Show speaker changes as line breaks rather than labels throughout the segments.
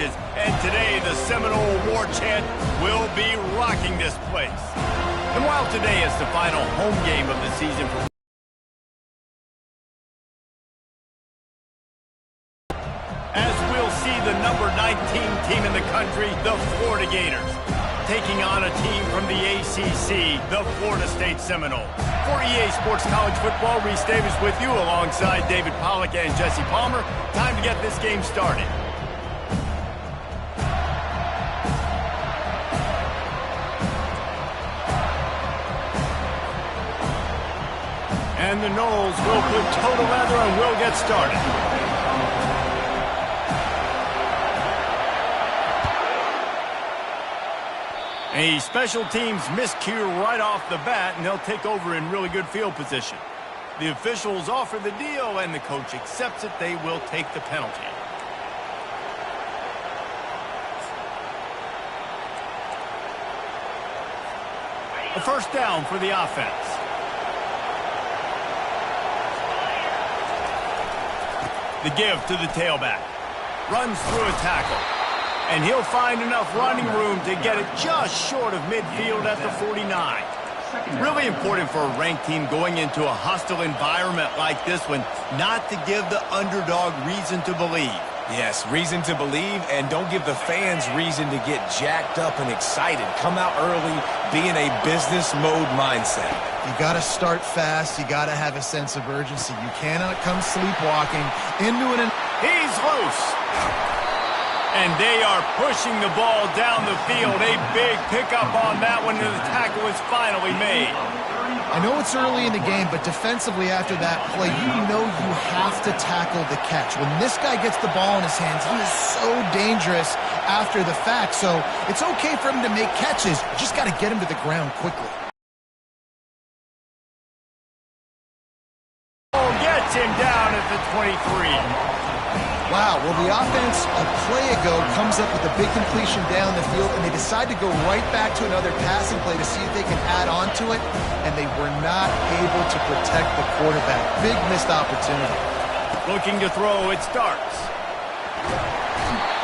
coaches. And today, the Seminole War Chant will be rocking this place. And while today is the final home game of the season for as we'll see the number 19 team in the country, the Florida Gators, taking on a team from the ACC, the Florida State Seminoles. For EA Sports College Football, Reese Davis with you alongside David Pollack and Jesse Palmer. Time to get this game started. And the Noles will put toe to leather and will get started. A special teams miscue right off the bat, and they'll take over in really good field position. The officials offer the deal, and the coach accepts it. They will take the penalty. A first down for the offense. The give to the tailback. Runs through a tackle. And he'll find enough running room to get it just short of midfield at the 49. Really important for a ranked team going into a hostile environment like this one, not to give the underdog reason to believe.
Yes, reason to believe, and don't give the fans reason to get jacked up and excited. Come out early, be in a business mode mindset.
You got to start fast. You got to have a sense of urgency. You cannot come sleepwalking into it.
He's loose. And they are pushing the ball down the field. A big pickup on that one, and the tackle is finally made.
I know it's early in the game, but defensively after that play, you know you have to tackle the catch. When this guy gets the ball in his hands, he is so dangerous after the fact. So it's okay for him to make catches. You just got to get him to the ground quickly.
Oh, gets him down at the 23.
Wow, well, the offense a play ago comes up with a big completion down the field, and they decide to go right back to another passing play to see if they can add on to it, and they were not able to protect the quarterback. Big missed opportunity.
Looking to throw, it starts.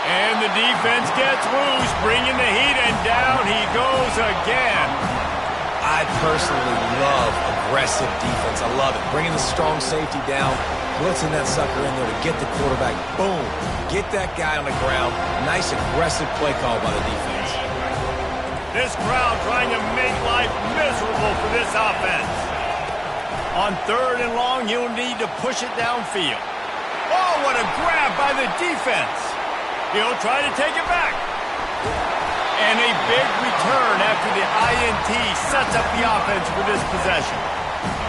And the defense gets loose, bringing the heat, and down he goes again.
I personally love aggressive defense. I love it. Bringing the strong safety down, blitzing that sucker in there to get the quarterback. Boom. Get that guy on the ground. Nice aggressive play call by the defense.
This crowd trying to make life miserable for this offense. On 3rd and long, he'll need to push it downfield. Oh, what a grab by the defense. He'll try to take it back. And a big return after the INT sets up the offense for this possession.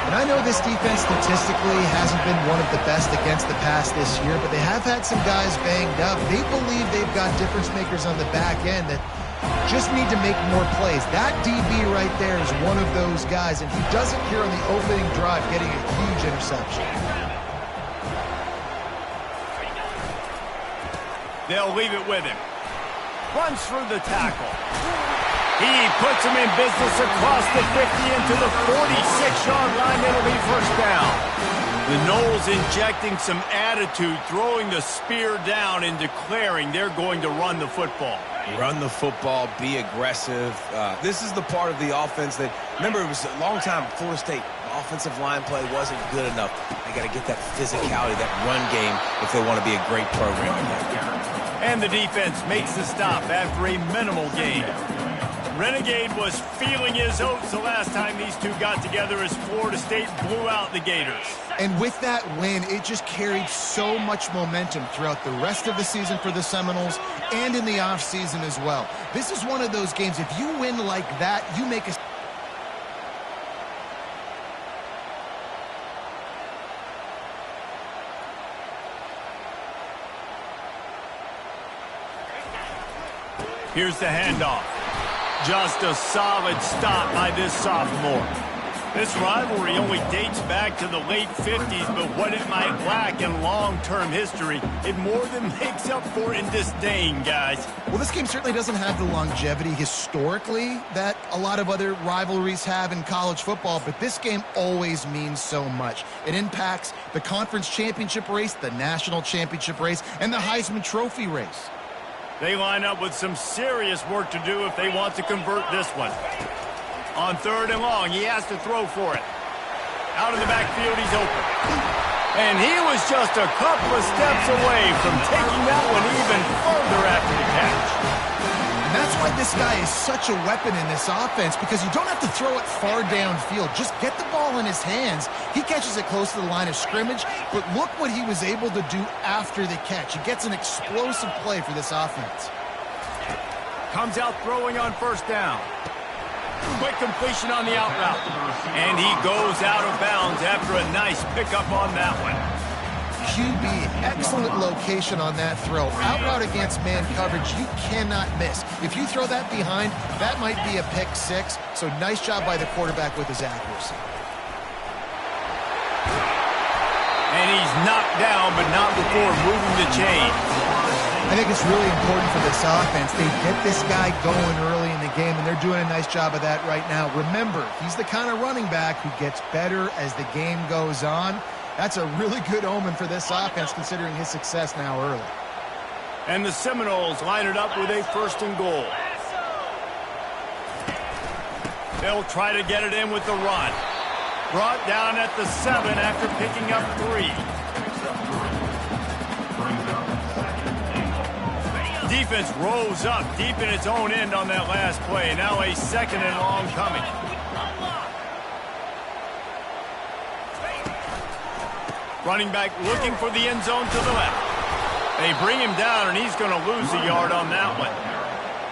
And I know this defense statistically hasn't been one of the best against the pass this year, but they have had some guys banged up. They believe they've got difference makers on the back end that just need to make more plays. That DB right there is one of those guys, and he does it here on the opening drive, getting a huge interception.
They'll leave it with him. Runs through the tackle. He puts him in business across the 50 into the 46-yard line. It'll be first down. The Noles injecting some attitude, throwing the spear down and declaring they're going to run the football.
Run the football, be aggressive. This is the part of the offense that, remember, it was a long time Florida State offensive line play wasn't good enough. They got to get that physicality, that run game, if they want to be a great program.
And the defense makes the stop after a minimal gain. Renegade was feeling his oats the last time these two got together as Florida State blew out the Gators.
And with that win, it just carried so much momentum throughout the rest of the season for the Seminoles and in the offseason as well. This is one of those games, if you win like that, you make a...
Here's the handoff. Just a solid stop by this sophomore. This rivalry only dates back to the late 50s, but what it might lack in long-term history, it more than makes up for in disdain, guys.
Well, this game certainly doesn't have the longevity historically that a lot of other rivalries have in college football, but this game always means so much. It impacts the conference championship race, the national championship race, and the Heisman Trophy race.
They line up with some serious work to do if they want to convert this one. On 3rd and long, he has to throw for it. Out of the backfield, he's open. And he was just a couple of steps away from taking that one even further after the catch.
And that's why this guy is such a weapon in this offense, because you don't have to throw it far downfield. Just get the ball in his hands. He catches it close to the line of scrimmage, but look what he was able to do after the catch. He gets an explosive play for this offense.
Comes out throwing on 1st down. Quick completion on the out route. And he goes out of bounds after a nice pickup on that one.
QB, excellent location on that throw. Out route against man coverage, you cannot miss. If you throw that behind, that might be a pick 6. So nice job by the quarterback with his accuracy.
And he's knocked down, but not before moving the chain.
I think it's really important for this offense. They get this guy going early in the game, and they're doing a nice job of that right now. Remember, he's the kind of running back who gets better as the game goes on. That's a really good omen for this offense, considering his success now early.
And the Seminoles line it up with a 1st and goal. They'll try to get it in with the run. Brought down at the 7 after picking up 3. Defense rose up deep in its own end on that last play. Now a 2nd and long coming. Running back looking for the end zone to the left. They bring him down, and he's going to lose a yard on that one.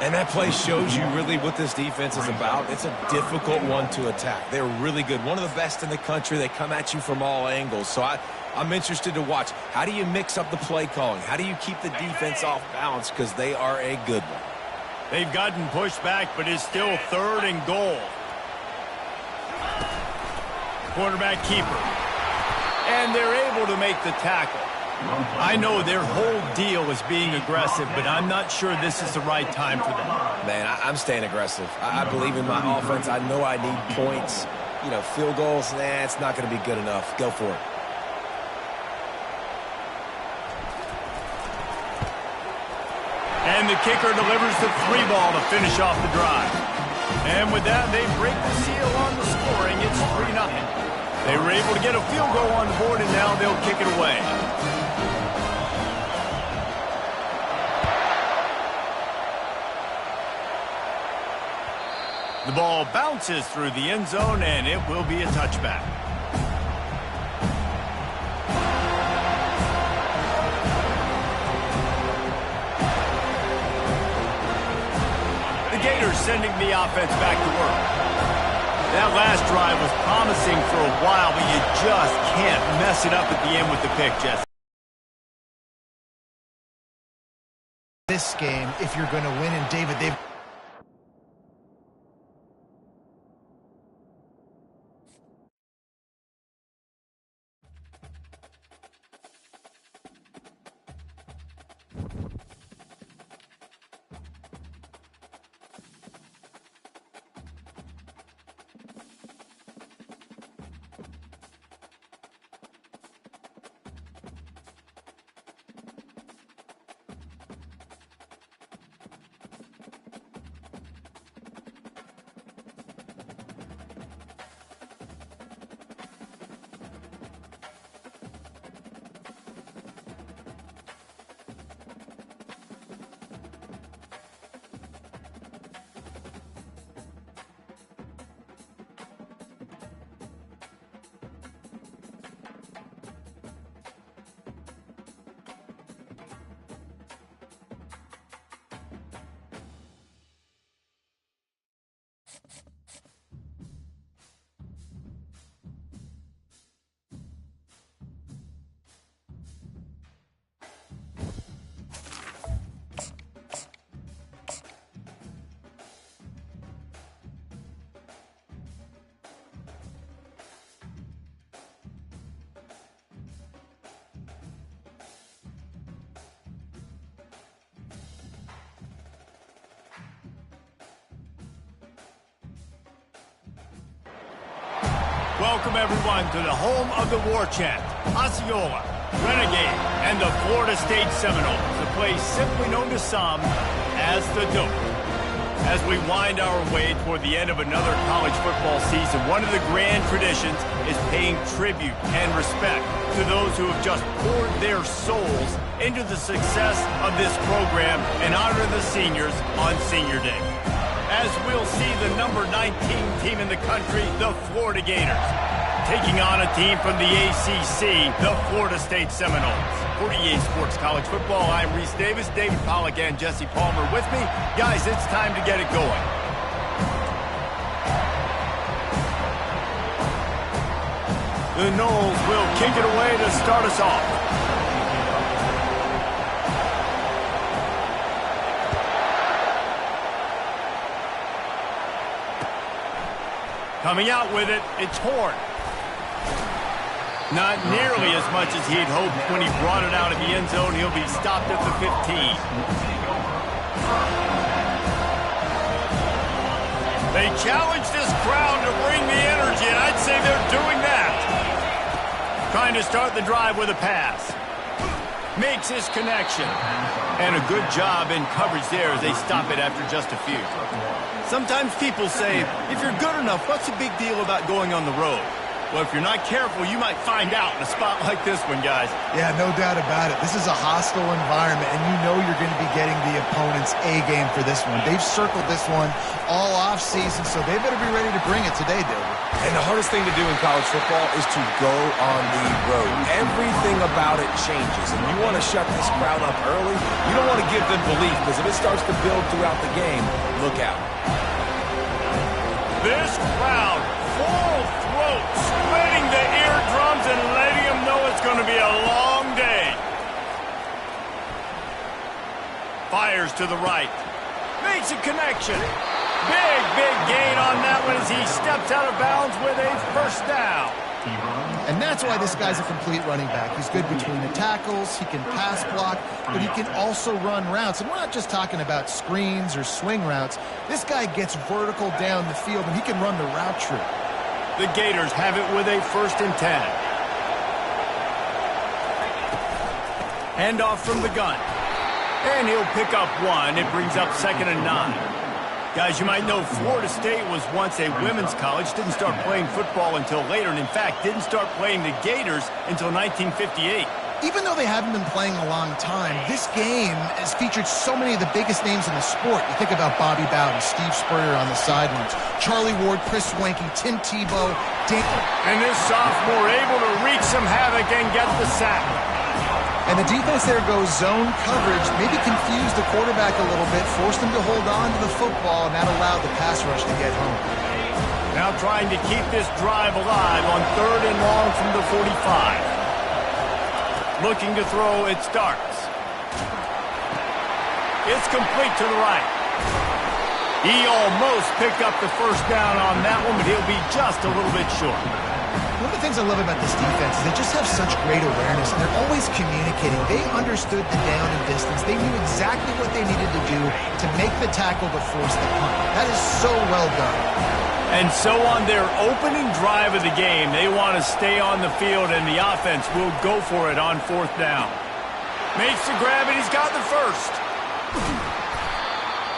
And that play shows you really what this defense is about. It's a difficult one to attack. They're really good. One of the best in the country. They come at you from all angles. So I'm interested to watch. How do you mix up the play calling? How do you keep the defense off balance? Because they are a good one.
They've gotten pushed back, but it's still 3rd and goal. Quarterback keeper. And they're able to make the tackle. I know their whole deal is being aggressive, but I'm not sure this is the right time for them.
Man, I'm staying aggressive. I believe in my offense. I know I need points. You know, field goals, it's not going to be good enough. Go for it.
And the kicker delivers the 3 ball to finish off the drive. And with that, they break the seal on the scoring. It's 3-0. They were able to get a field goal on the board, and now they'll kick it away. The ball bounces through the end zone, and it will be a touchback. The Gators sending the offense back to work. That last drive was promising for a while, but you just can't mess it up at the end with the pick, Jesse.
This game, if you're going to win, and David, they've...
Welcome, everyone, to the home of the war chant, Osceola. Renegade and the Florida State Seminoles, a place simply known to some as the Dope. As we wind our way toward the end of another college football season, one of the grand traditions is paying tribute and respect to those who have just poured their souls into the success of this program and honor the seniors on Senior Day. As we'll see the number 19 team in the country, the Florida Gators, taking on a team from the ACC, the Florida State Seminoles. For EA Sports College Football, I'm Reese Davis, David Pollack, and Jesse Palmer with me. Guys, it's time to get it going. The Noles will kick it away to start us off. Coming out with it, it's Horn. Not nearly as much as he'd hoped when he brought it out of the end zone. He'll be stopped at the 15. They challenge this crowd to bring the energy, and I'd say they're doing that. Trying to start the drive with a pass. Makes his connection. And a good job in coverage there as they stop it after just a few. Sometimes people say, if you're good enough, what's the big deal about going on the road? Well, if you're not careful, you might find out in a spot like this one, guys.
Yeah, no doubt about it. This is a hostile environment, and you know you're going to be getting the opponent's A-game for this one. They've circled this one all off-season, so they better be ready to bring it today, David.
And the hardest thing to do in college football is to go on the road. Everything about it changes, and you want to shut this crowd up early. You don't want to give them belief, because if it starts to build throughout the game, look out.
This crowd, full throat, splitting the eardrums and letting them know it's going to be a long day. Fires to the right. Makes a connection. Big gain on that one as he steps out of bounds with a first down.
And that's why this guy's a complete running back. He's good between the tackles, he can pass block, but he can also run routes. And we're not just talking about screens or swing routes. This guy gets vertical down the field, and he can run the route tree.
The Gators have it with a 1st and 10. Handoff from the gun. And he'll pick up one. It brings up 2nd and 9. Guys, you might know Florida State was once a women's college, didn't start playing football until later, and in fact, didn't start playing the Gators until 1958.
Even though they haven't been playing a long time, this game has featured so many of the biggest names in the sport. You think about Bobby Bowden, Steve Spurrier on the sidelines, Charlie Ward, Chris Swanky, Tim Tebow, Dan.
And this sophomore able to wreak some havoc and get the sack.
And the defense there goes zone coverage, maybe confused the quarterback a little bit, forced him to hold on to the football, and that allowed the pass rush to get home.
Now trying to keep this drive alive on 3rd and long from the 45. Looking to throw, it starts. It's complete to the right. He almost picked up the first down on that one, but he'll be just a little bit short.
One of the things I love about this defense is they just have such great awareness, and they're always communicating. They understood the down and distance. They knew exactly what they needed to do to make the tackle to force the punt. That is so well done.
And so on their opening drive of the game, they want to stay on the field, and the offense will go for it on 4th down. Makes the grab, and he's got the first.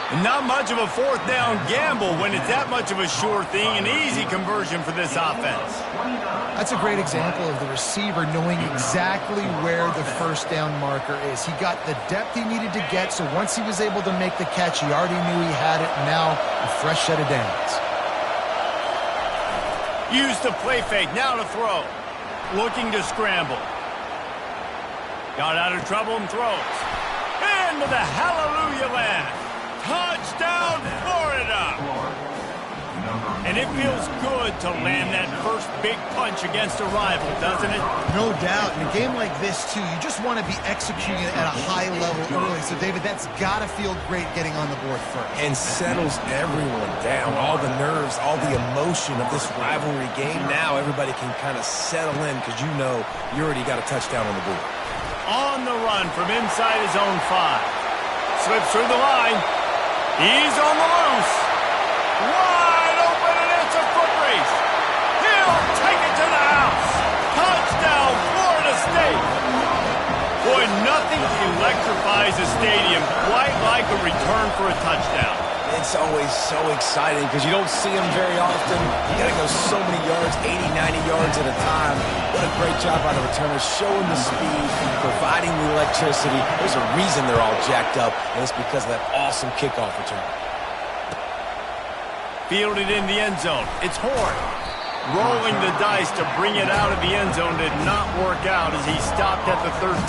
And not much of a 4th down gamble when it's that much of a sure thing, an easy conversion for this offense.
That's a great example of the receiver knowing exactly where the first down marker is. He got the depth he needed to get, so once he was able to make the catch, he already knew he had it, and now a fresh set of downs.
Used the play fake, now to throw. Looking to scramble. Got out of trouble and throws. Into the hallelujah land. Touchdown, Florida! And it feels good to land that first big punch against a rival, doesn't it?
No doubt. In a game like this, too, you just want to be executing it at a high level early. So, David, that's got to feel great getting on the board first.
And settles everyone down. All the nerves, all the emotion of this rivalry game. Now everybody can kind of settle in because you know you already got a touchdown on the board.
On the run from inside his own 5. Slips through the line. He's on the loose. Wide open, and it's a foot race. He'll take it to the house. Touchdown, Florida State. Nothing electrifies a stadium quite like a return for a touchdown.
It's always so exciting because you don't see them very often. You got to go so many yards, 80, 90 yards at a time. What a great job by the returners, showing the speed, providing the electricity. There's a reason they're all jacked up, and it's because of that awesome kickoff return.
Fielded in the end zone. It's Horn. Rolling the dice to bring it out of the end zone did not work out as he stopped at the 13.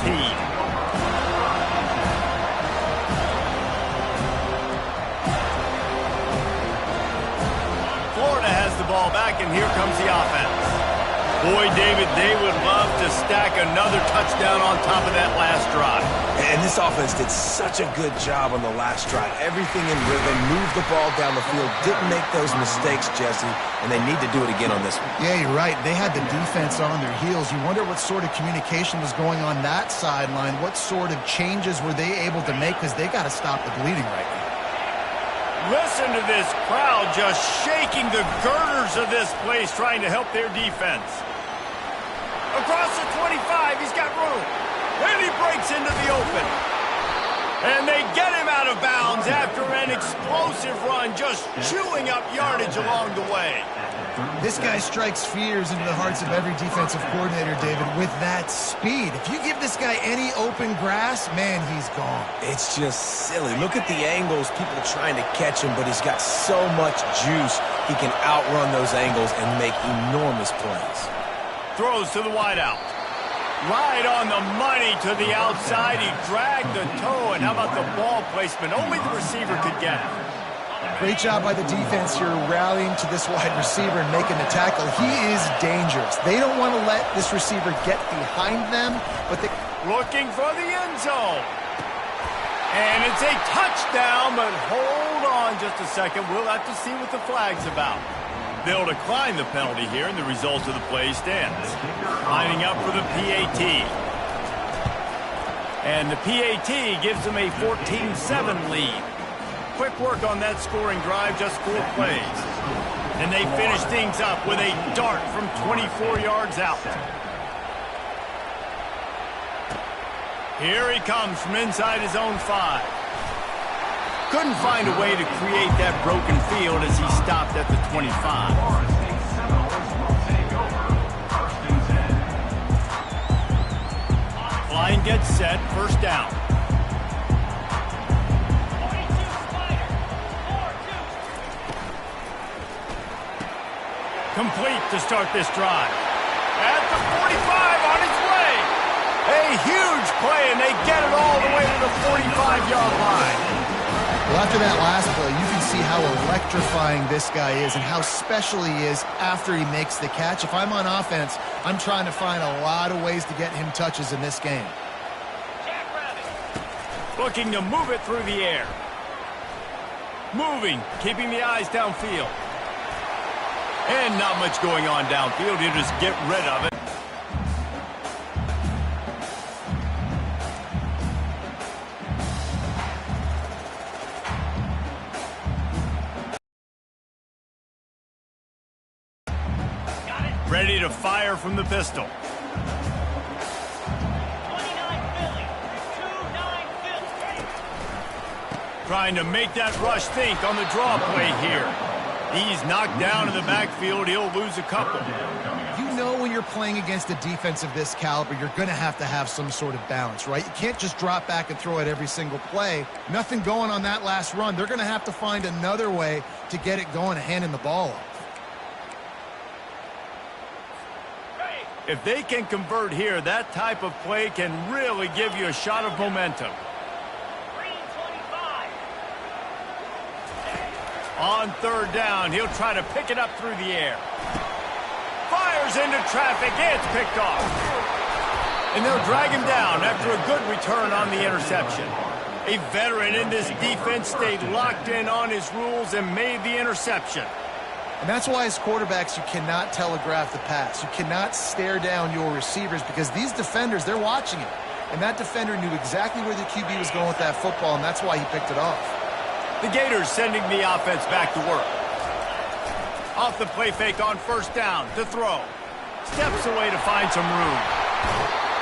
Florida has the ball back, and here comes the offense. Boy, David, they would love to stack another touchdown on top of that last drive.
And this offense did such a good job on the last drive. Everything in rhythm, moved the ball down the field, didn't make those mistakes, Jesse, and they need to do it again on this one.
Yeah, you're right. They had the defense on their heels. You wonder what sort of communication was going on that sideline. What sort of changes were they able to make, because they got to stop the bleeding right now.
Listen to this crowd just shaking the girders of this place, trying to help their defense. Across the 25, he's got room. And he breaks into the open. And they get him out of bounds after an explosive run, just chewing up yardage along the way.
This guy strikes fears into the hearts of every defensive coordinator, David, with that speed. If you give this guy any open grass, man, he's gone.
It's just silly. Look at the angles, people trying to catch him, but he's got so much juice. He can outrun those angles and make enormous plays.
Throws to the wideout. Right on the money to the outside. He dragged the toe, and how about the ball placement? Only the receiver could get it.
Great job by the defense here, rallying to this wide receiver and making the tackle. He is dangerous. They don't want to let this receiver get behind them, but they...
Looking for the end zone. And it's a touchdown, but hold on just a second. We'll have to see what the flag's about. They'll decline the penalty here, and the result of the play stands. Lining up for the PAT. And the PAT gives them a 14-7 lead. Quick work on that scoring drive, just 4 plays. And they finish things up with a dart from 24 yards out. Here he comes from inside his own 5. Couldn't find a way to create that broken field as he stopped at the 25. Line gets set, first down. Complete to start this drive. At the 45, on its way. A huge play, and they get it all the way to the 45-yard line.
Well, after that last play, you can see how electrifying this guy is and how special he is after he makes the catch. If I'm on offense, I'm trying to find a lot of ways to get him touches in this game.
Looking to move it through the air. Moving, keeping the eyes downfield. And not much going on downfield. He'll just get rid of it. Ready to fire from the pistol.
29 Philly. 2-9 Philly.
Trying to make that rush think on the draw play here. He's knocked down in the backfield. He'll lose a couple.
You know when you're playing against a defense of this caliber, you're going to have some sort of balance, right? You can't just drop back and throw it every single play. Nothing going on that last run. They're going to have to find another way to get it going and handing the ball off.
If they can convert here, that type of play can really give you a shot of momentum.
Green 25.
On third down, he'll try to pick it up through the air. Fires into traffic. It's picked off. And they'll drag him down after a good return on the interception. A veteran in this defense stayed locked in on his rules and made the interception.
And that's why as quarterbacks, you cannot telegraph the pass. You cannot stare down your receivers because these defenders, they're watching it. And that defender knew exactly where the QB was going with that football, and that's why he picked it off.
The Gators sending the offense back to work. Off the play fake on first down to throw. Steps away to find some room.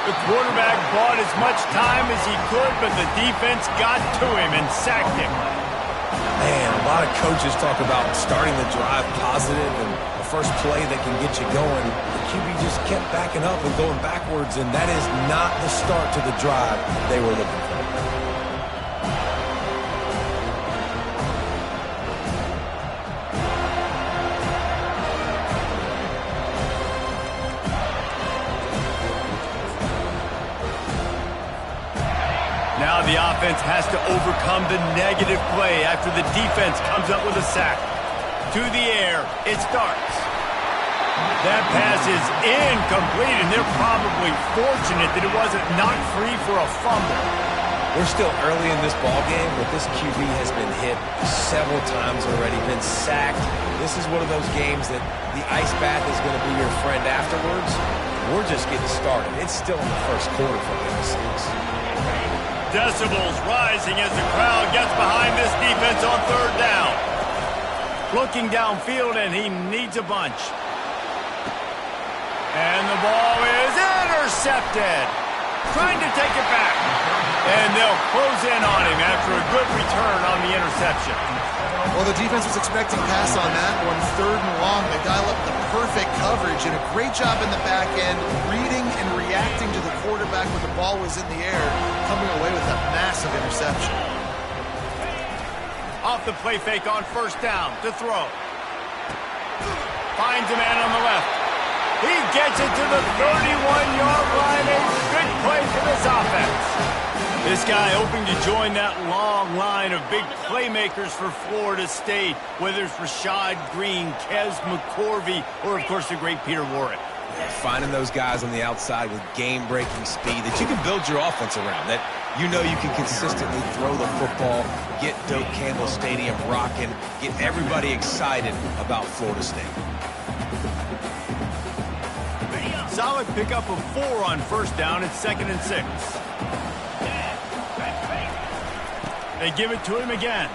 The quarterback bought as much time as he could, but the defense got to him and sacked him.
Man, a lot of coaches talk about starting the drive positive and the first play that can get you going. The QB just kept backing up and going backwards, and that is not the start to the drive they were looking for.
Now the offense has to overcome the negative play after the defense comes up with a sack. To the air, it starts. That pass is incomplete, and they're probably fortunate that it wasn't knocked free for a fumble.
We're still early in this ball game, but this QB has been hit several times already, been sacked. This is one of those games that the ice bath is going to be your friend afterwards. We're just getting started. It's still in the first quarter for Minnesota.
Decibels rising as the crowd gets behind this defense on third down. Looking downfield, and he needs a bunch. And the ball is intercepted. Trying to take it back. And they'll close in on him after a good return on the interception.
Well, the defense was expecting pass on that one. Third and long, they dial up the perfect coverage and a great job in the back end, reading and reacting to the quarterback when the ball was in the air, coming away with a massive interception.
Off the play fake on first down to throw. Finds a man on the left. He gets it to the 31-yard line. A big play for this offense. This guy hoping to join that long line of big playmakers for Florida State, whether it's Rashad Green, Kez McCorvey, or, of course, the great Peter Warrick.
Finding those guys on the outside with game-breaking speed that you can build your offense around, that you know you can consistently throw the football, get Doak Campbell Stadium rocking, get everybody excited about Florida State.
Solid pickup of 4 on first down. It's 2nd and 6. They give it to him again.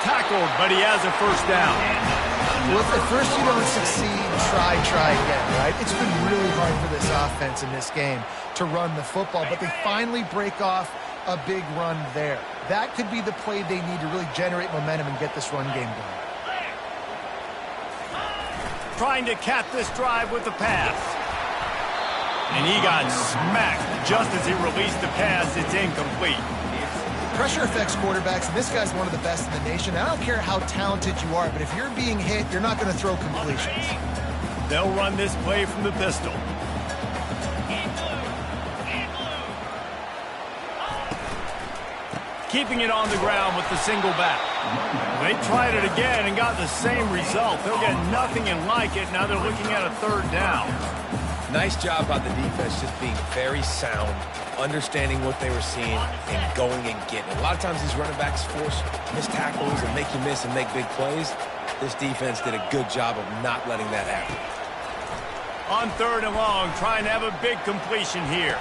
Tackled, but he has a first down.
Well, if at first you don't succeed, try again, right? It's been really hard for this offense in this game to run the football, but they finally break off a big run there. That could be the play they need to really generate momentum and get this run game going.
Trying to cap this drive with the pass. And he got smacked just as he released the pass. It's incomplete.
Pressure affects quarterbacks, and this guy's one of the best in the nation. I don't care how talented you are, but if you're being hit, you're not going to throw completions.
They'll run this play from the pistol. Keeping it on the ground with the single back. They tried it again and got the same result. They'll get nothing and like it. Now they're looking at a third down.
Nice job by the defense, just being very sound, understanding what they were seeing, and going and getting it. A lot of times these running backs force missed tackles and make you miss and make big plays. This defense did a good job of not letting that happen.
On third and long, trying to have a big completion here.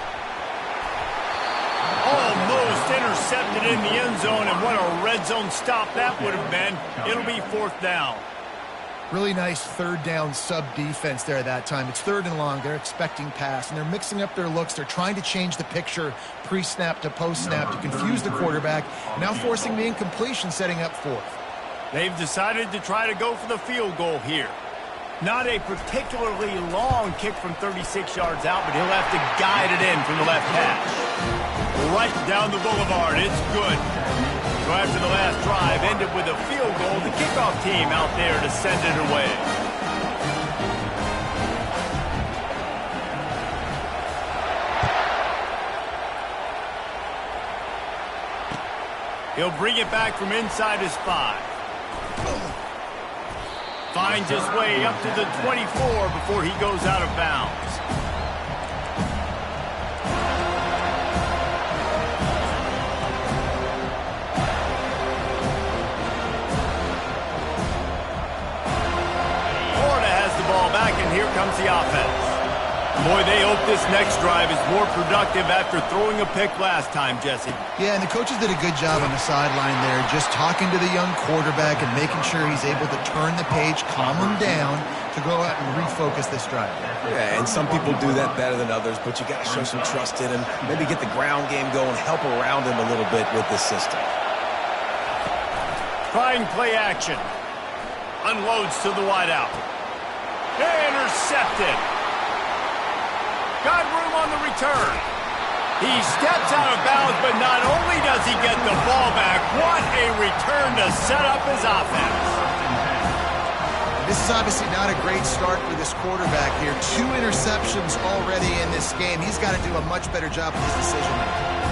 Almost intercepted in the end zone, and what a red zone stop that would have been. It'll be 4th down.
Really nice third down sub-defense there that time. It's third and long. They're expecting pass, and they're mixing up their looks. They're trying to change the picture pre-snap to post-snap to confuse the quarterback, now forcing the incompletion, setting up 4th.
They've decided to try to go for the field goal here. Not a particularly long kick from 36 yards out, but he'll have to guide it in from the left hash. Right down the boulevard. It's good. So after the last drive ended with a field goal, the kickoff team out there to send it away. He'll bring it back from inside his 5. Finds his way up to the 24 before he goes out of bounds. Back, and here comes the offense. Boy, they hope this next drive is more productive after throwing a pick last time, Jesse.
Yeah, and the coaches did a good job on the sideline there, just talking to the young quarterback and making sure he's able to turn the page, calm him down, to go out and refocus this drive.
Yeah, and some people do that better than others, but you got to show some trust in him. Maybe get the ground game going, help around him a little bit with this system.
Trying play action. Unloads to the wideout. Intercepted. Got room on the return. He steps out of bounds, but not only does he get the ball back, what a return to set up his offense.
This is obviously not a great start for this quarterback here. 2 interceptions already in this game. He's got to do a much better job with his decision making.